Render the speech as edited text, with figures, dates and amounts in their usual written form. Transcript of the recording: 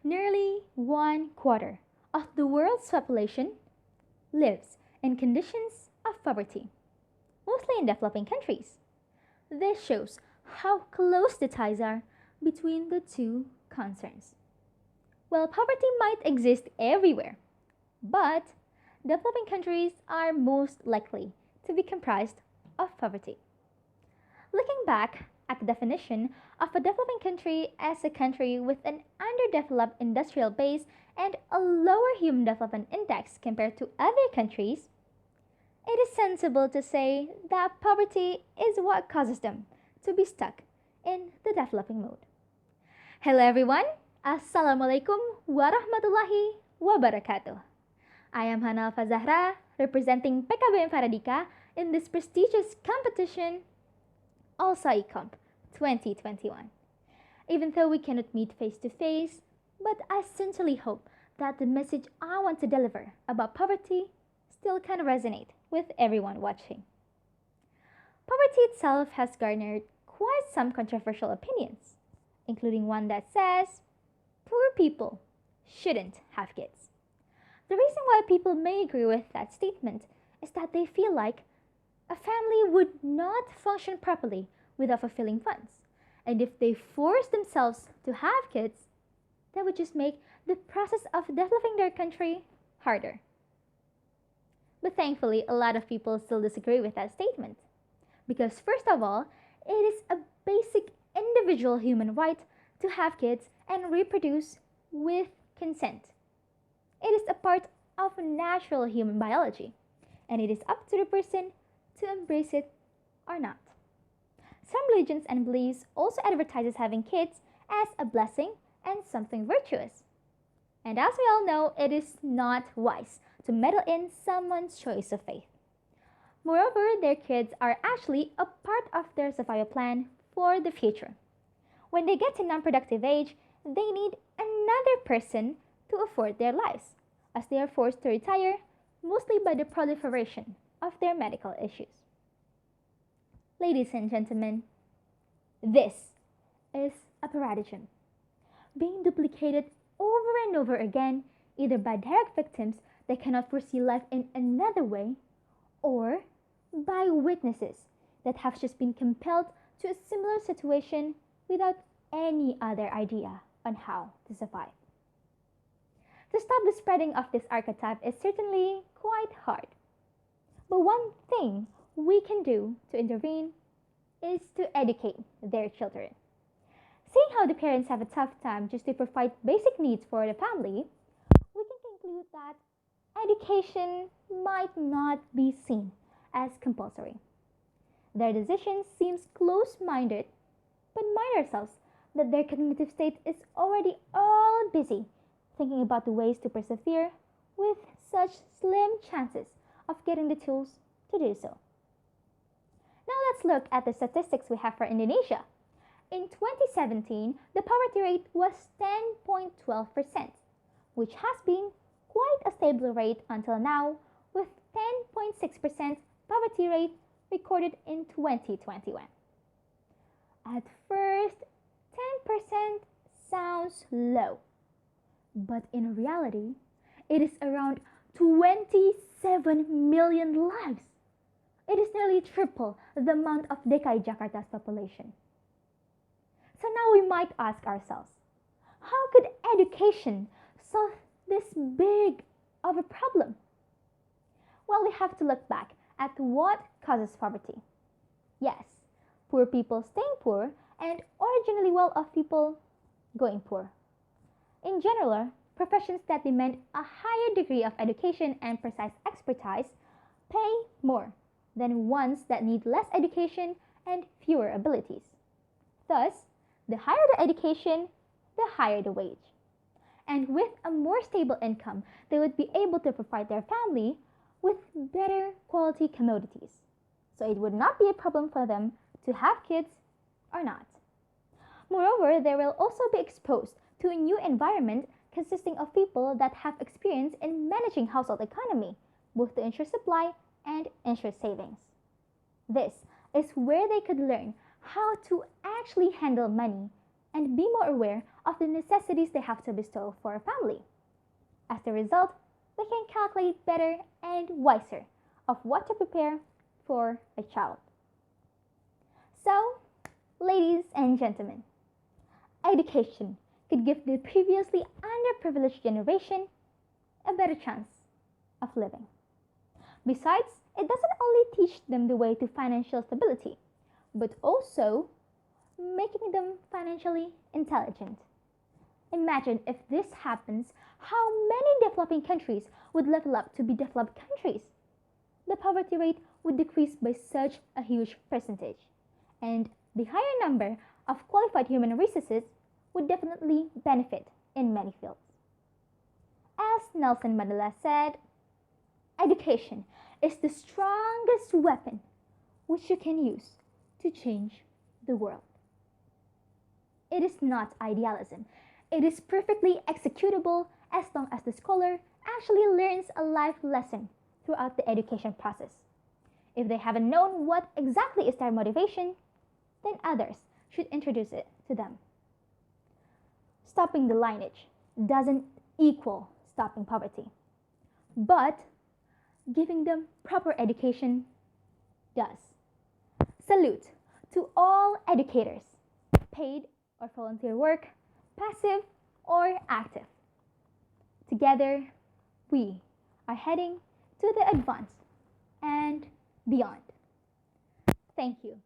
Nearly 1/4 of the world's population lives in conditions of poverty, mostly in developing countries. This shows how close the ties are between the two concerns. Well, poverty might exist everywhere, but developing countries are most likely to be comprised of poverty. Looking back at the definition of a developing country as a country with an underdeveloped industrial base and a lower human development index compared to other countries, it is sensible to say that poverty is what causes them to be stuck in the developing mode. Hello everyone, Assalamualaikum warahmatullahi wabarakatuh. I am Hana representing PKBM Faradika in this prestigious competition, ALSA Ecomp 2021. Even though we cannot meet face to face, but I sincerely hope that the message I want to deliver about poverty still can resonate with everyone watching. Poverty itself has garnered quite some controversial opinions, including one that says poor people shouldn't have kids. The reason why people may agree with that statement is that they feel like a family would not function properly without fulfilling funds, and if they force themselves to have kids, that would just make the process of developing their country harder. But thankfully, a lot of people still disagree with that statement. Because first of all, it is a basic individual human right to have kids and reproduce with consent. It is a part of natural human biology, and it is up to the person to embrace it or not. Some religions and beliefs also advertises having kids as a blessing and something virtuous. And as we all know, it is not wise to meddle in someone's choice of faith. Moreover, their kids are actually a part of their survival plan for the future. When they get to non-productive age, they need another person to afford their lives, as they are forced to retire, mostly by the proliferation of their medical issues. Ladies and gentlemen, this is a paradigm being duplicated over and over again, either by direct victims that cannot foresee life in another way, or by witnesses that have just been compelled to a similar situation without any other idea on how to survive. To stop the spreading of this archetype is certainly quite hard. But one thing we can do to intervene is to educate their children. Seeing how the parents have a tough time just to provide basic needs for the family, we can conclude that education might not be seen as compulsory. Their decision seems close-minded, but mind ourselves that their cognitive state is already all busy thinking about the ways to persevere with such slim chances of getting the tools to do so. Now let's look at the statistics we have for Indonesia. In 2017, the poverty rate was 10.12%, which has been quite a stable rate until now, with 10.6% poverty rate recorded in 2021. At first, 10% sounds low, but in reality, it is around 27 million lives. It is nearly triple the amount of DKI Jakarta's population. So now we might ask ourselves, how could education solve this big of a problem? Well, we have to look back at what causes poverty. Yes, poor people staying poor and originally well-off people going poor. In general, professions that demand a higher degree of education and precise expertise pay more than ones that need less education and fewer abilities. Thus, the higher the education, the higher the wage. And with a more stable income, they would be able to provide their family with better quality commodities. So it would not be a problem for them to have kids or not. Moreover, they will also be exposed to a new environment consisting of people that have experience in managing household economy, both to ensure supply and ensure savings. This is where they could learn how to actually handle money and be more aware of the necessities they have to bestow for a family. As a result, they can calculate better and wiser of what to prepare for a child. So, ladies and gentlemen, education could give the previously underprivileged generation a better chance of living. Besides, it doesn't only teach them the way to financial stability, but also making them financially intelligent. Imagine if this happens, how many developing countries would level up to be developed countries? The poverty rate would decrease by such a huge percentage, and the higher number of qualified human resources would definitely benefit in many fields. As Nelson Mandela said, education is the strongest weapon which you can use to change the world. It is not idealism. It is perfectly executable as long as the scholar actually learns a life lesson throughout the education process. If they haven't known what exactly is their motivation, then others should introduce it to them. Stopping the lineage doesn't equal stopping poverty, but giving them proper education does. Salute to all educators, paid or volunteer work, passive or active. Together, we are heading to the advanced and beyond. Thank you.